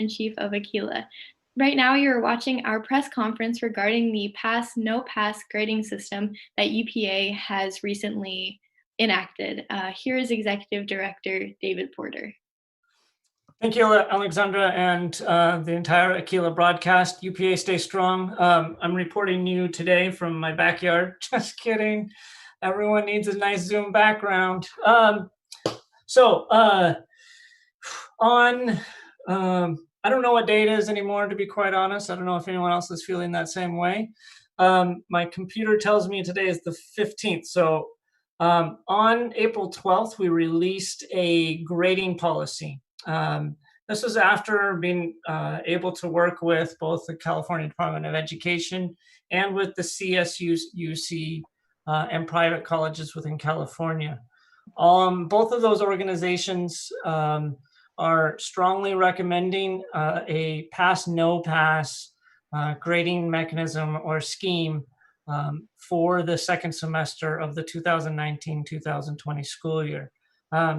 Editor-in-Chief of Aquila. Right now, you're watching our press conference regarding the pass, no pass grading system that UPA has recently enacted. Here is Executive Director David Porter. Thank you, Alexandra, and the entire Aquila broadcast. UPA, stay strong. I'm reporting you today from my backyard. Just kidding. Everyone needs a nice Zoom background. I don't know what day it is anymore, to be quite honest. I don't know if anyone else is feeling that same way. My computer tells me today is the 15th. So on April 12th, we released a grading policy. This was after being able to work with both the California Department of Education and with the CSUC and private colleges within California. Both of those organizations are strongly recommending a pass, no pass grading mechanism or scheme for the second semester of the 2019-2020 school year.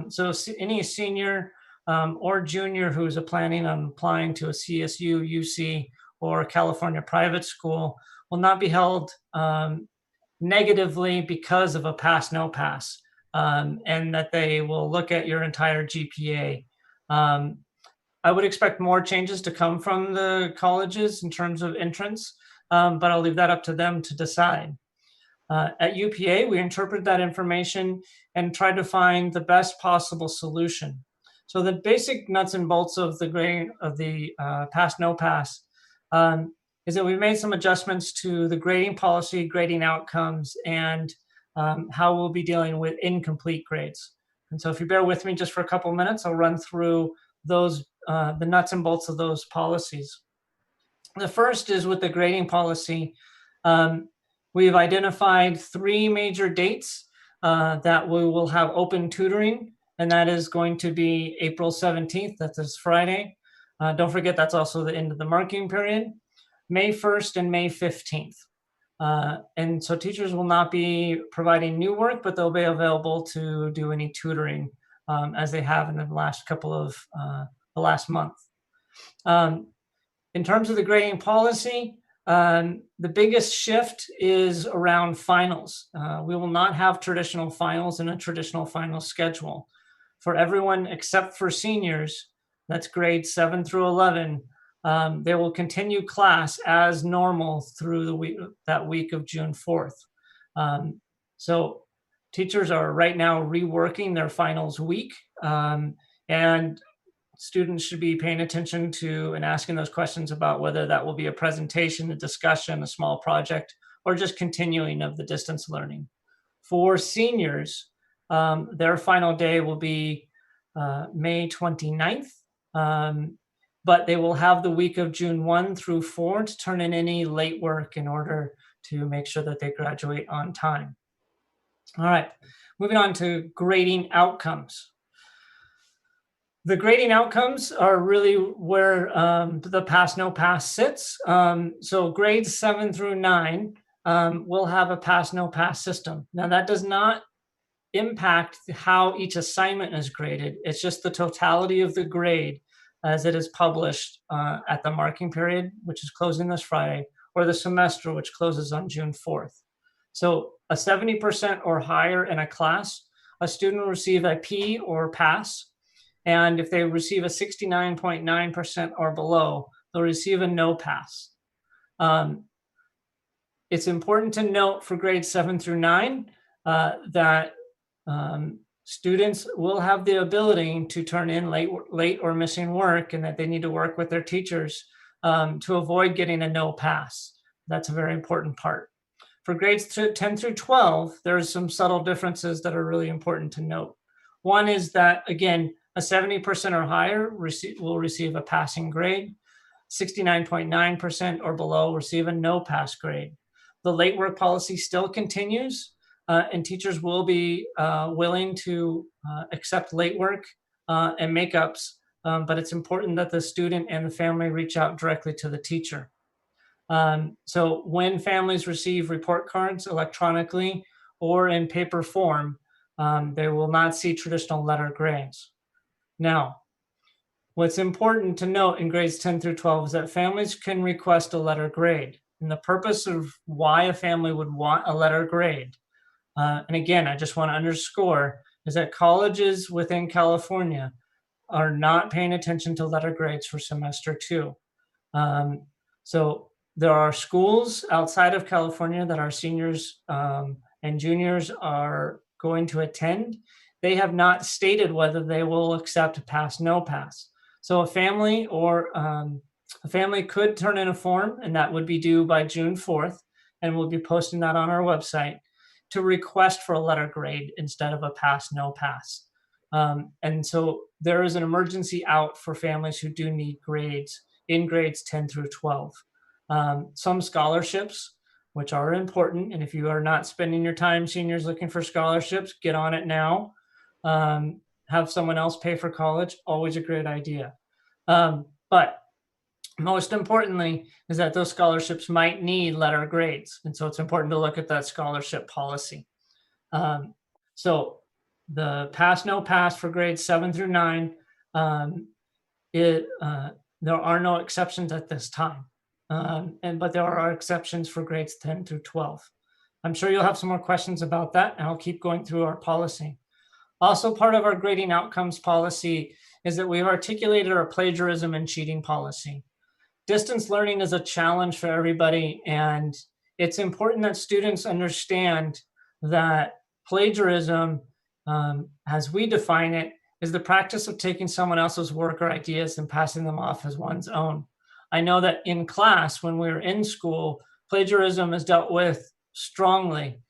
So any senior or junior who's planning on applying to a CSU, UC, or California private school will not be held negatively because of a pass, no pass, and that they will look at your entire GPA. I would expect more changes to come from the colleges in terms of entrance, but I'll leave that up to them to decide. At UPA, we interpret that information and try to find the best possible solution. So the basic nuts and bolts of the grading of the pass, no pass is that we made some adjustments to the grading policy, grading outcomes, and how we'll be dealing with incomplete grades. And so if you bear with me just for a couple minutes, I'll run through those, the nuts and bolts of those policies. The first is with the grading policy. We've identified 3 major dates that we will have open tutoring, and that is going to be April 17th, that's this Friday. Don't forget, that's also the end of the marking period. May 1st and May 15th. And so teachers will not be providing new work, but they'll be available to do any tutoring as they have in the last couple of, the last month. In terms of the grading policy, the biggest shift is around finals. We will not have traditional finals in a traditional final schedule. For everyone except for seniors, that's grades 7 through 11, they will continue class as normal through the week, that week of June 4th. So teachers are right now reworking their finals week, and students should be paying attention to and asking those questions about whether that will be a presentation, a discussion, a small project, or just continuing of the distance learning. For seniors, their final day will be May 29th, but they will have the week of June 1 through 4 to turn in any late work in order to make sure that they graduate on time. All right, moving on to grading outcomes. The grading outcomes are really where the pass, no pass sits. So grades 7 through 9 will have a pass, no pass system. Now that does not impact how each assignment is graded. It's just the totality of the grade as it is published at the marking period, which is closing this Friday, or the semester, which closes on June 4th. So a 70% or higher in a class, a student will receive a P or pass. And if they receive a 69.9% or below, they'll receive a no pass. It's important to note for grades 7 through 9 that students will have the ability to turn in late or missing work, and that they need to work with their teachers to avoid getting a no pass. That's a very important part. For grades 10 through 12, there's some subtle differences that are really important to note. One is that, again, a 70% or higher will receive a passing grade. 69.9% or below receive a no pass grade. The late work policy still continues, and teachers will be willing to accept late work and makeups, but it's important that the student and the family reach out directly to the teacher. So when families receive report cards electronically or in paper form, they will not see traditional letter grades. Now, What's important to note in grades 10 through 12 is that families can request a letter grade. And the purpose of why a family would want a letter grade, and again, I just want to underscore, is that colleges within California are not paying attention to letter grades for semester 2. So there are schools outside of California that our seniors and juniors are going to attend. They have not stated whether they will accept pass, no pass. So a family could turn in a form, and that would be due by June 4th, and we'll be posting that on our website to request for a letter grade instead of a pass, no pass. And so there is an emergency out for families who do need grades in grades 10 through 12. Some scholarships, which are important, and if you are not spending your time, seniors, looking for scholarships, get on it now. Have someone else pay for college, always a great idea. But most importantly is that those scholarships might need letter grades. And so it's important to look at that scholarship policy. So the pass, no pass for grades 7 through 9, there are no exceptions at this time. But there are exceptions for grades 10 through 12. I'm sure you'll have some more questions about that, and I'll keep going through our policy. Also, part of our grading outcomes policy is that we've articulated our plagiarism and cheating policy. Distance learning is a challenge for everybody, and it's important that students understand that plagiarism, as we define it, is the practice of taking someone else's work or ideas and passing them off as one's own. I know that in class, when we were in school, plagiarism is dealt with strongly.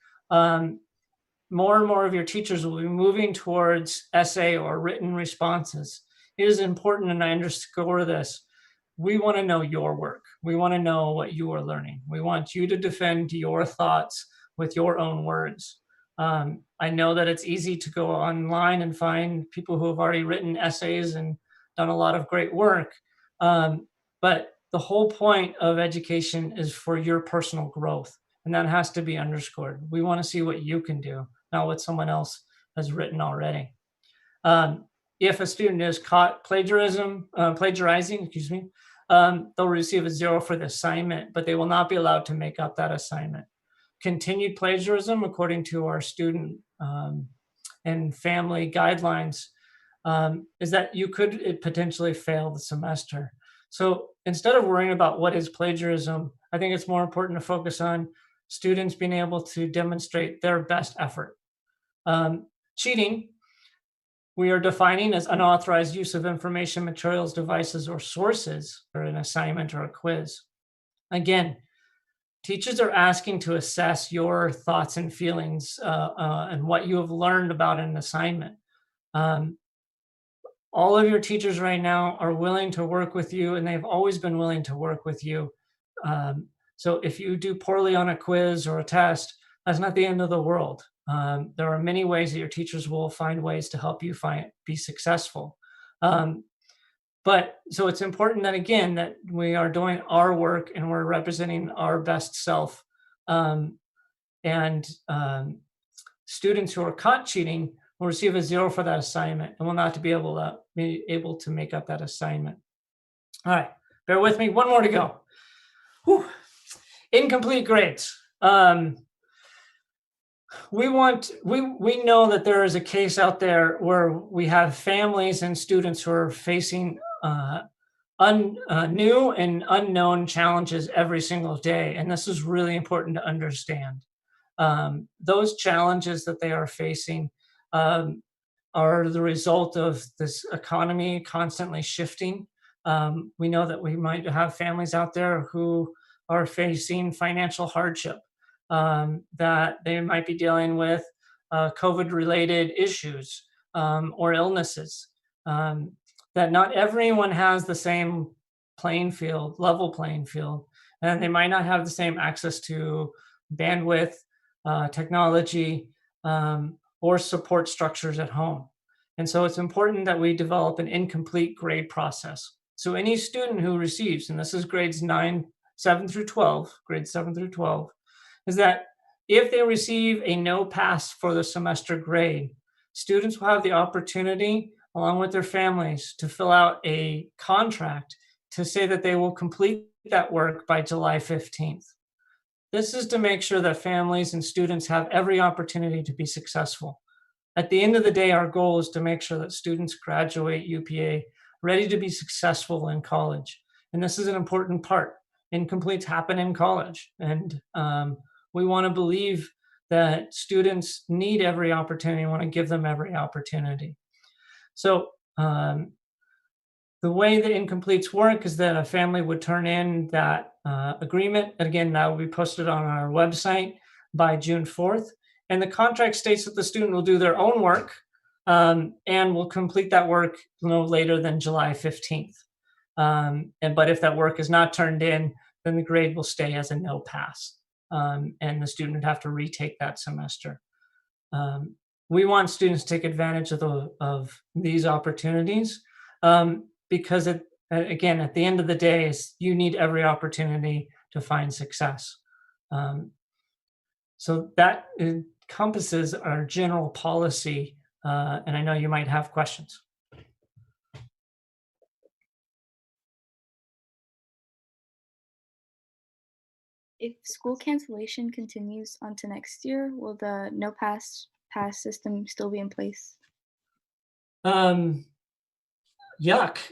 More and more of your teachers will be moving towards essay or written responses. It is important, and I underscore this, we want to know your work. We want to know what you are learning. We want you to defend your thoughts with your own words. I know that it's easy to go online and find people who have already written essays and done a lot of great work. But the whole point of education is for your personal growth, and that has to be underscored. We want to see what you can do, not what someone else has written already. If a student is caught plagiarizing, they'll receive a 0 for the assignment, but they will not be allowed to make up that assignment. Continued plagiarism, according to our student and family guidelines, is that you could potentially fail the semester. So instead of worrying about what is plagiarism, I think it's more important to focus on students being able to demonstrate their best effort. Cheating, we are defining as unauthorized use of information, materials, devices, or sources for an assignment or a quiz. Again, teachers are asking to assess your thoughts and feelings and what you have learned about an assignment. All of your teachers right now are willing to work with you, and they've always been willing to work with you. So if you do poorly on a quiz or a test, that's not the end of the world. There are many ways that your teachers will find ways to help you be successful. But so it's important that, again, that we are doing our work and we're representing our best self. Students who are caught cheating will receive a 0 for that assignment and will not be able to make up that assignment. All right, bear with me. One more to go. Whew. Incomplete grades. We know that there is a case out there where we have families and students who are facing new and unknown challenges every single day, and this is really important to understand. Those challenges that they are facing are the result of this economy constantly shifting. We know that we might have families out there who are facing financial hardship, that they might be dealing with COVID-related issues or illnesses, that not everyone has the same level playing field, and they might not have the same access to bandwidth, technology, or support structures at home. And so it's important that we develop an incomplete grade process. So any student who receives, and this is grades 7 through 12, is that if they receive a no pass for the semester grade, students will have the opportunity along with their families, to fill out a contract to say that they will complete that work by July 15th. This is to make sure that families and students have every opportunity to be successful. At the end of the day, our goal is to make sure that students graduate UPA ready to be successful in college. And this is an important part. Incompletes happen in college. And we want to believe that students need every opportunity, want to give them every opportunity. So the way the incompletes work is that a family would turn in that agreement. Again, that will be posted on our website by June 4th. And the contract states that the student will do their own work and will complete that work no later than July 15th. But if that work is not turned in, then the grade will stay as a no pass. And the student would have to retake that semester. We want students to take advantage of these opportunities because, again, at the end of the day, you need every opportunity to find success. So that encompasses our general policy, and I know you might have questions. If school cancellation continues onto next year, will the no pass system still be in place? Yuck.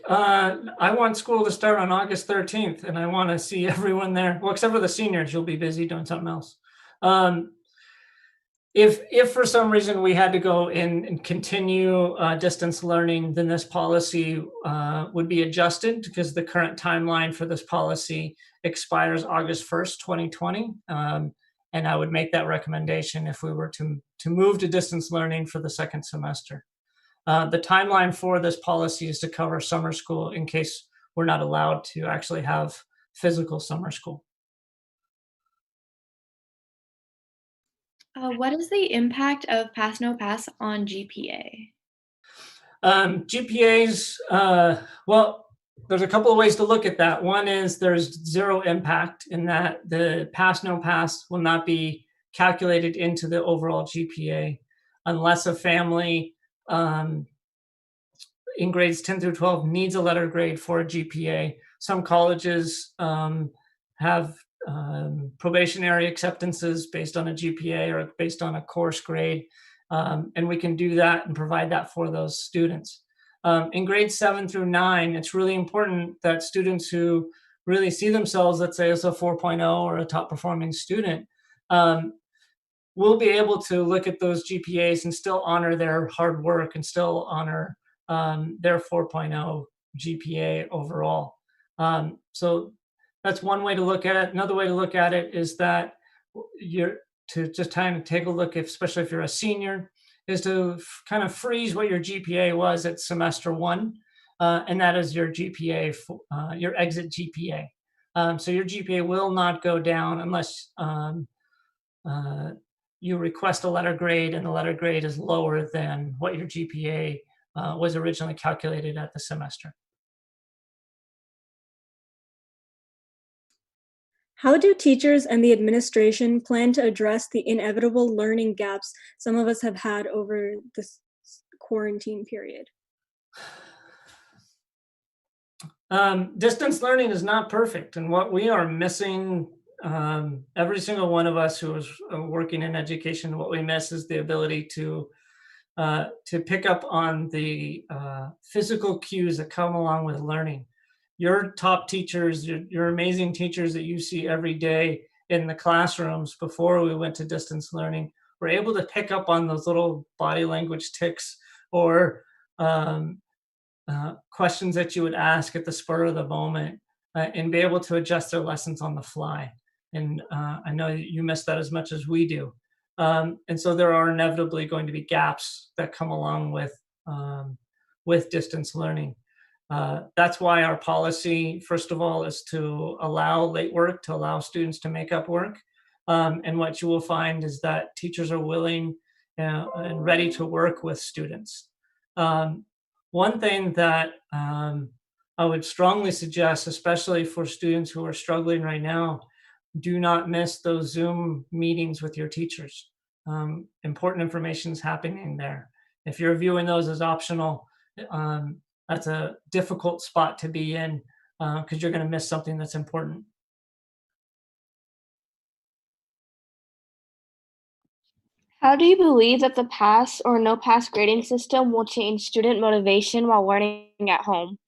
I want school to start on August 13th, and I want to see everyone there. Well, except for the seniors, you'll be busy doing something else. If for some reason we had to go in and continue distance learning, then this policy would be adjusted because the current timeline for this policy expires August 1st, 2020. And I would make that recommendation if we were to move to distance learning for the second semester. The timeline for this policy is to cover summer school in case we're not allowed to actually have physical summer school. What is the impact of pass no pass on GPA? GPAs, well, there's a couple of ways to look at that. One is there's zero impact in that the pass no pass will not be calculated into the overall GPA unless a family in grades 10 through 12 needs a letter grade for a GPA. Some colleges have probationary acceptances based on a GPA or based on a course grade. And we can do that and provide that for those students. In grades 7 through 9, it's really important that students who really see themselves, let's say, as a 4.0 or a top performing student, will be able to look at those GPAs and still honor their hard work and still honor their 4.0 GPA overall. So that's one way to look at it. Another way to look at it is that you're to just kind of take a look, especially if you're a senior, is to kind of freeze what your GPA was at semester 1, and that is your GPA, your exit GPA. So your GPA will not go down unless you request a letter grade and the letter grade is lower than what your GPA was originally calculated at the semester. How do teachers and the administration plan to address the inevitable learning gaps some of us have had over this quarantine period? Distance learning is not perfect, and what we are missing, every single one of us who is working in education, what we miss is the ability to pick up on the physical cues that come along with learning. Your top teachers, your amazing teachers that you see every day in the classrooms before we went to distance learning, were able to pick up on those little body language tics or questions that you would ask at the spur of the moment and be able to adjust their lessons on the fly. And I know you miss that as much as we do. And so there are inevitably going to be gaps that come along with distance learning. That's why our policy, first of all, is to allow late work, to allow students to make up work. And what you will find is that teachers are willing and ready to work with students. One thing that I would strongly suggest, especially for students who are struggling right now, do not miss those Zoom meetings with your teachers. Important information is happening there. If you're viewing those as optional, that's a difficult spot to be in because you're going to miss something that's important. How do you believe that the pass or no pass grading system will change student motivation while learning at home?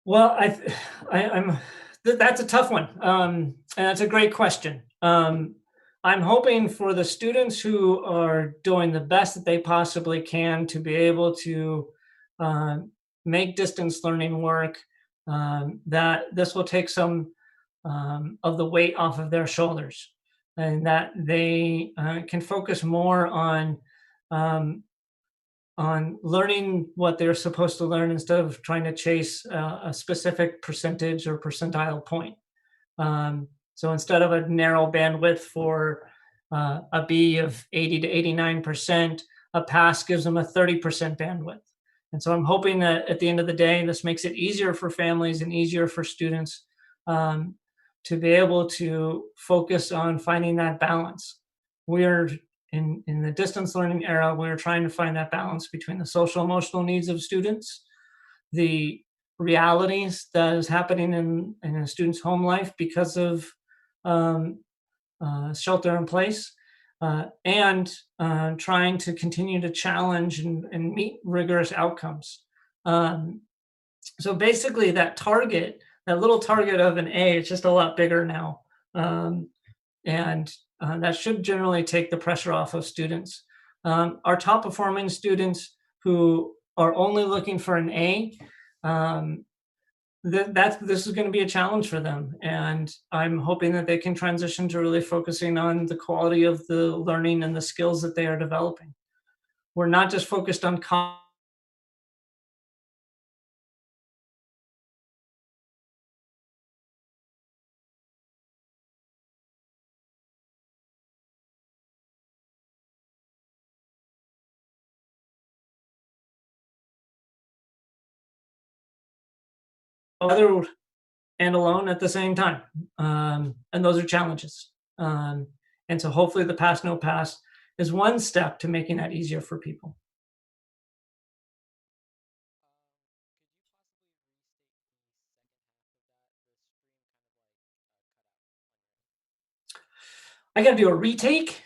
Well, that's a tough one, and that's a great question. I'm hoping for the students who are doing the best that they possibly can to be able to make distance learning work, that this will take some of the weight off of their shoulders, and that they can focus more um, on learning what they're supposed to learn instead of trying to chase a specific percentage or percentile point. So instead of a narrow bandwidth for a B of 80 to 89%, a pass gives them a 30% bandwidth. And so I'm hoping that at the end of the day, this makes it easier for families and easier for students to be able to focus on finding that balance. We're in the distance learning era, we're trying to find that balance between the social emotional needs of students, the realities that is happening in a student's home life because of shelter in place, and trying to continue to challenge and meet rigorous outcomes. So basically that target, that little target of an A, is just a lot bigger now. And that should generally take the pressure off of students. Our top performing students who are only looking for an A, this is going to be a challenge for them. And I'm hoping that they can transition to really focusing on the quality of the learning and the skills that they are developing. We're not just focused on other and alone at the same time. And those are challenges. And so hopefully the pass no pass is one step to making that easier for people. I got to do a retake.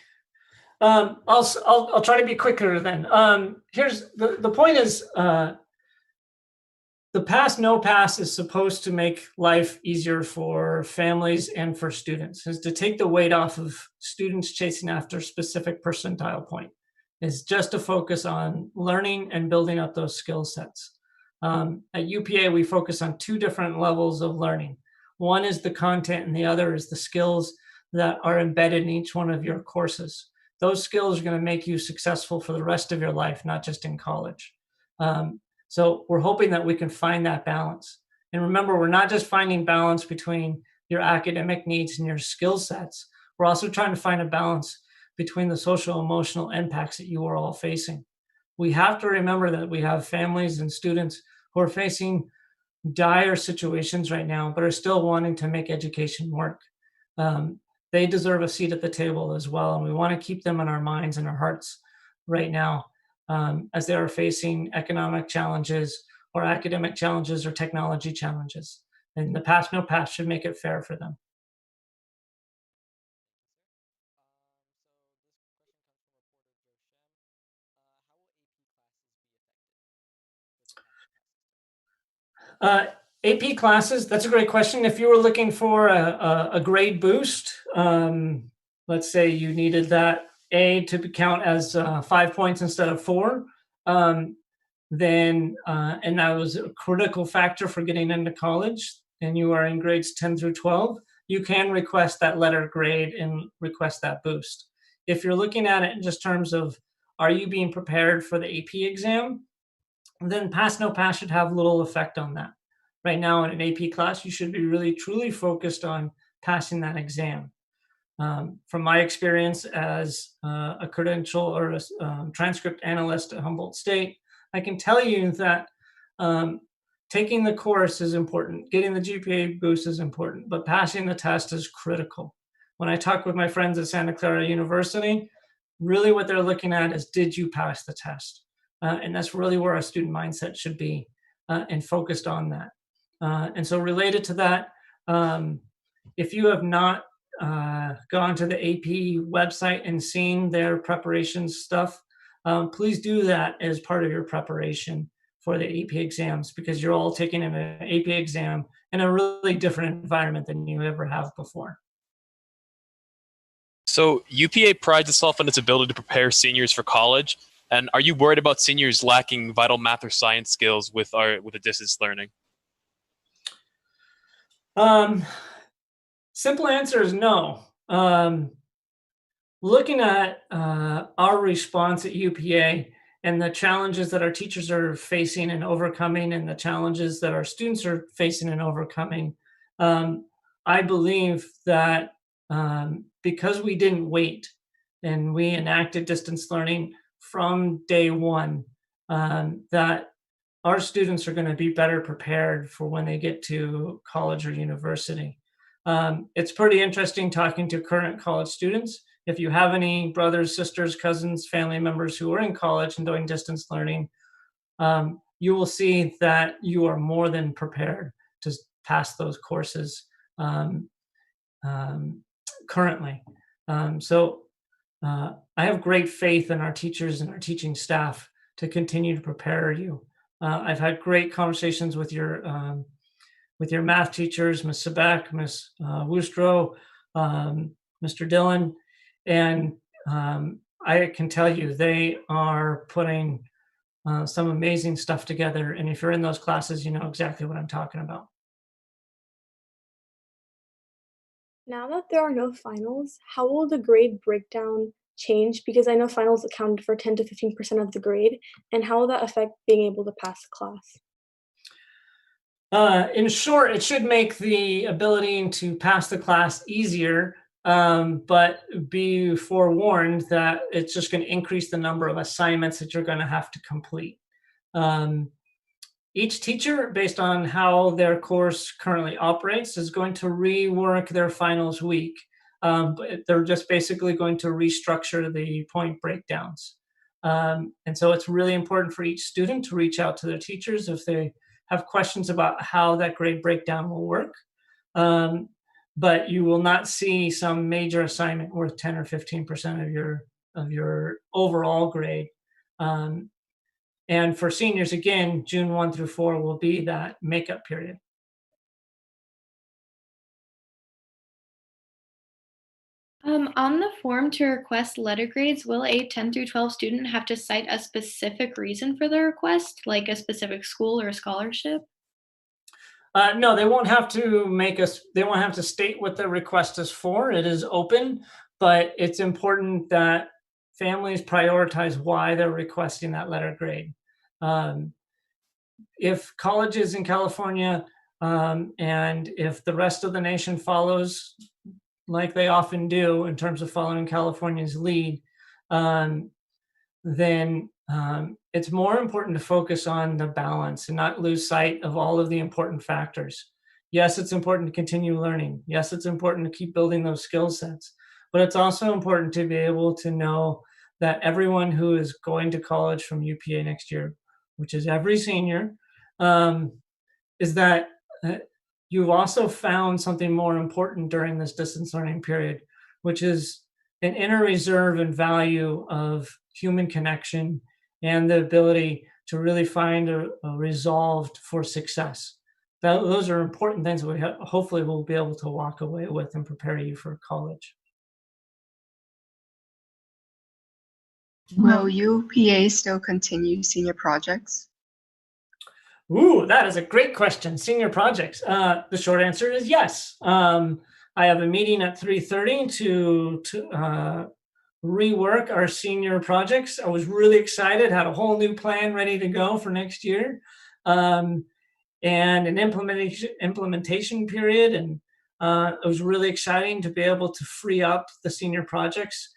I'll try to be quicker then. Here's the point is, the pass no pass is supposed to make life easier for families and for students, is to take the weight off of students chasing after specific percentile point, is just to focus on learning and building up those skill sets. At UPA, we focus on two different levels of learning. One is the content and the other is the skills that are embedded in each one of your courses. Those skills are going to make you successful for the rest of your life, not just in college. So we're hoping that we can find that balance. And remember, we're not just finding balance between your academic needs and your skill sets. We're also trying to find a balance between the social emotional impacts that you are all facing. We have to remember that we have families and students who are facing dire situations right now, but are still wanting to make education work. They deserve a seat at the table as well. And we want to keep them in our minds and our hearts right now, as they are facing economic challenges or academic challenges or technology challenges. And the pass no pass should make it fair for them. AP classes, that's a great question. If you were looking for a grade boost, let's say you needed that A to count as 5 points instead of 4, then, and that was a critical factor for getting into college, and you are in grades 10 through 12, you can request that letter grade and request that boost. If you're looking at it in just terms of, are you being prepared for the AP exam, then pass no pass should have little effect on that. Right now in an AP class, you should be really truly focused on passing that exam. From my experience as a credential or a transcript analyst at Humboldt State, I can tell you that taking the course is important, getting the GPA boost is important, but passing the test is critical. When I talk with my friends at Santa Clara University, really what they're looking at is, did you pass the test? And that's really where our student mindset should be, and focused on that. And so related to that, if you have not gone to the AP website and seen their preparation stuff, please do that as part of your preparation for the AP exams, because you're all taking an AP exam in a really different environment than you ever have before. So UPA prides itself on its ability to prepare seniors for college. And are you worried about seniors lacking vital math or science skills with the distance learning? Simple answer is no. Looking at our response at UPA and the challenges that our teachers are facing and overcoming, and the challenges that our students are facing and overcoming, I believe that because we didn't wait and we enacted distance learning from day one, that our students are going to be better prepared for when they get to college or university. It's pretty interesting talking to current college students. If you have any brothers, sisters, cousins, family members who are in college and doing distance learning, you will see that you are more than prepared to pass those courses currently. So I have great faith in our teachers and our teaching staff to continue to prepare you. I've had great conversations with your math teachers, Ms. Sebek, Ms. Woostrow, Mr. Dillon, and I can tell you they are putting some amazing stuff together. And if you're in those classes, you know exactly what I'm talking about. Now that there are no finals, how will the grade breakdown change? Because I know finals accounted for 10 to 15% of the grade, and how will that affect being able to pass the class? In short, it should make the ability to pass the class easier, but be forewarned that it's just going to increase the number of assignments that you're going to have to complete. Each teacher, based on how their course currently operates, is going to rework their finals week. But they're just basically going to restructure the point breakdowns. And so it's really important for each student to reach out to their teachers if they have questions about how that grade breakdown will work. But you will not see some major assignment worth 10 or 15% of your overall grade. And for seniors, again, June 1 through 4 will be that makeup period. On the form to request letter grades, will a 10 through 12 student have to cite a specific reason for the request, like a specific school or a scholarship? No, they won't have to they won't have to state what the request is for. It is open, but it's important that families prioritize why they're requesting that letter grade. If colleges in California and if the rest of the nation follows, like they often do in terms of following California's lead, then it's more important to focus on the balance and not lose sight of all of the important factors. Yes, it's important to continue learning. Yes, it's important to keep building those skill sets, but it's also important to be able to know that everyone who is going to college from UPA next year, which is every senior, is that you've also found something more important during this distance learning period, which is an inner reserve and value of human connection and the ability to really find a resolve for success. Those are important things we hopefully will be able to walk away with and prepare you for college. Will UPA still continue senior projects? Ooh, that is a great question. Senior projects. The short answer is yes. I have a meeting at 3:30 to rework our senior projects. I was really excited, had a whole new plan ready to go for next year, and an implementation period. And it was really exciting to be able to free up the senior projects.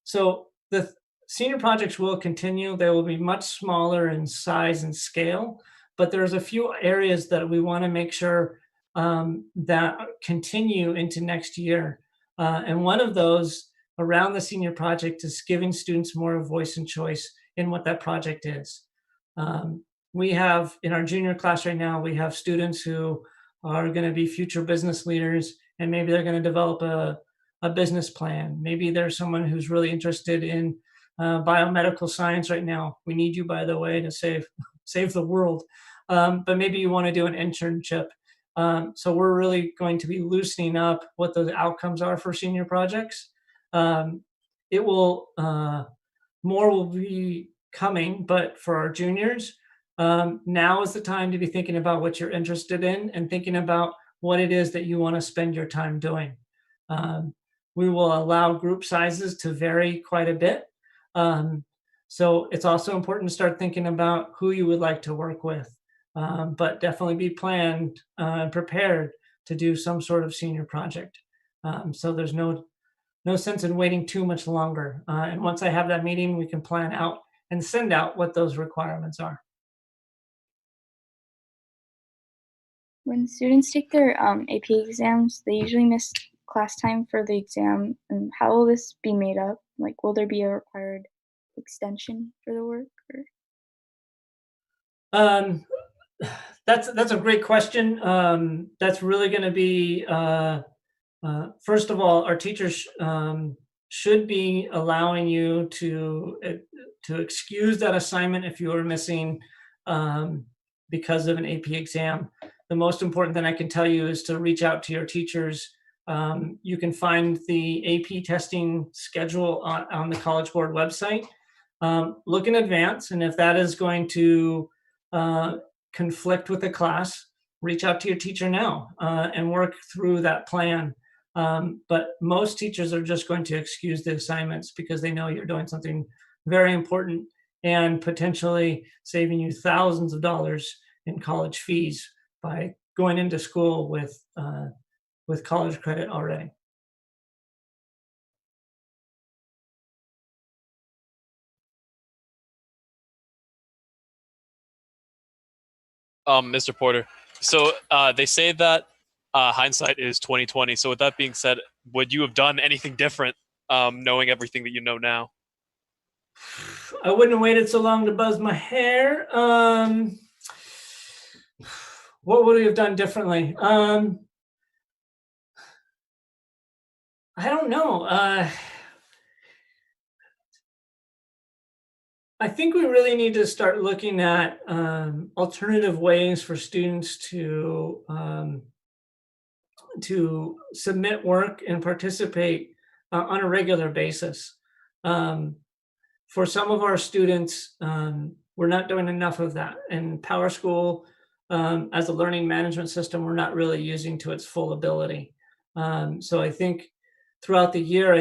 So the senior projects will continue. They will be much smaller in size and scale, but there's a few areas that we want to make sure that continue into next year. And one of those around the senior project is giving students more voice and choice in what that project is. We have, in our junior class right now, we have students who are going to be future business leaders, and maybe they're going to develop a business plan. Maybe there's someone who's really interested in biomedical science right now. We need you, by the way, to save the world. But maybe you want to do an internship. So we're really going to be loosening up what those outcomes are for senior projects. It will, more will be coming, but for our juniors, now is the time to be thinking about what you're interested in and thinking about what it is that you want to spend your time doing. We will allow group sizes to vary quite a bit. So it's also important to start thinking about who you would like to work with, but definitely be planned and prepared to do some sort of senior project. So there's no sense in waiting too much longer. And once I have that meeting, we can plan out and send out what those requirements are. When students take their AP exams, they usually miss class time for the exam. And how will this be made up? Like, will there be a required extension for the work? That's a great question. That's really going to be, first of all, our teachers should be allowing you to excuse that assignment if you are missing because of an AP exam. The most important thing I can tell you is to reach out to your teachers. You can find the AP testing schedule on the College Board website. Look in advance, and if that is going to conflict with the class, reach out to your teacher now and work through that plan. But most teachers are just going to excuse the assignments because they know you're doing something very important and potentially saving you thousands of dollars in college fees by going into school with college credit already. Mr. Porter, so they say that hindsight is 2020. So with that being said, would you have done anything different, knowing everything that you know now? I wouldn't have waited so long to buzz my hair. What would we have done differently? I don't know. I think we really need to start looking at alternative ways for students to submit work and participate on a regular basis. For some of our students, we're not doing enough of that. And PowerSchool, as a learning management system, we're not really using to its full ability. So I think throughout the year,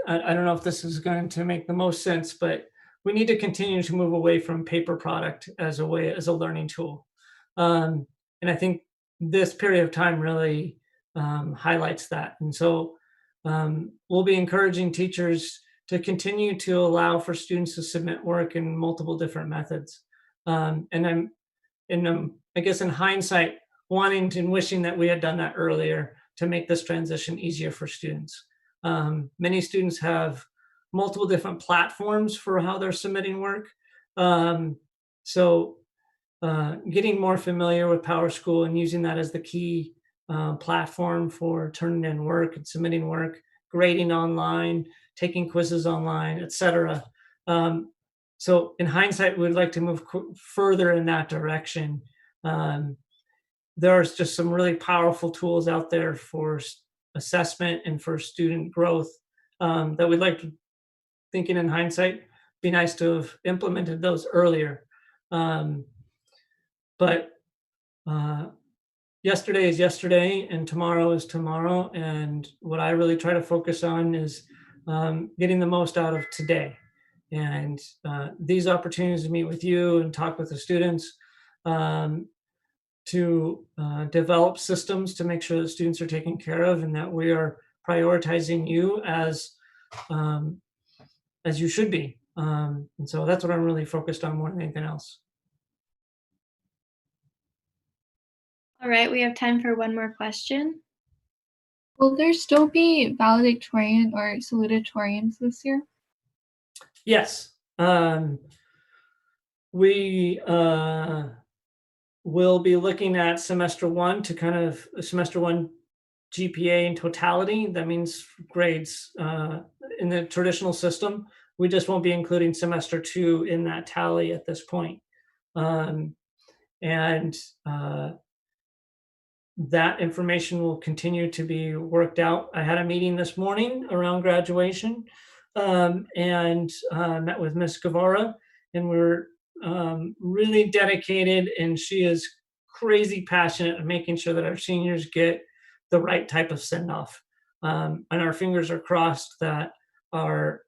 I don't know if this is going to make the most sense, but we need to continue to move away from paper product as a learning tool. And I think this period of time really highlights that. And so we'll be encouraging teachers to continue to allow for students to submit work in multiple different methods. And I guess in hindsight, wanting and wishing that we had done that earlier to make this transition easier for students. Many students have multiple different platforms for how they're submitting work. So getting more familiar with PowerSchool and using that as the key platform for turning in work and submitting work, grading online, taking quizzes online, etc. So in hindsight, we'd like to move further in that direction. There's just some really powerful tools out there for assessment and for student growth that we'd like to, thinking in hindsight, be nice to have implemented those earlier. But yesterday is yesterday and tomorrow is tomorrow. And what I really try to focus on is getting the most out of today. And these opportunities to meet with you and talk with the students, to develop systems to make sure that students are taken care of and that we are prioritizing you as you should be. And so that's what I'm really focused on more than anything else. All right, we have time for one more question. Will there still be valedictorian or salutatorians this year? Yes. We will be looking at semester one to kind of semester one GPA in totality. That means grades in the traditional system. We just won't be including semester two in that tally at this point. And that information will continue to be worked out. I had a meeting this morning around graduation and met with Miss Guevara, and we're really dedicated, and she is crazy passionate at making sure that our seniors get the right type of send-off. And our fingers are crossed that our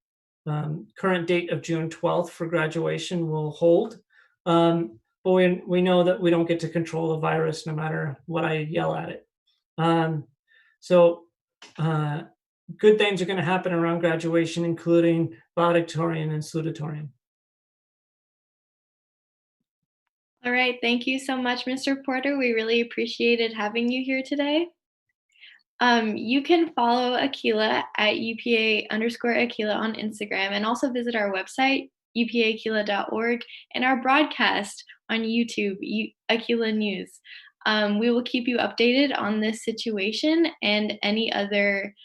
current date of June 12th for graduation will hold. But we know that we don't get to control the virus no matter what I yell at it. So good things are going to happen around graduation, including valedictorian and salutatorian. All right, thank you so much, Mr. Porter. We really appreciated having you here today. You can follow Aquila at UPA_Aquila on Instagram, and also visit our website, upaaquila.org, and our broadcast on YouTube, Aquila News. We will keep you updated on this situation and any other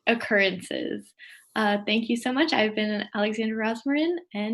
occurrences. Thank you so much. I've been Alexandra Rosmarin, and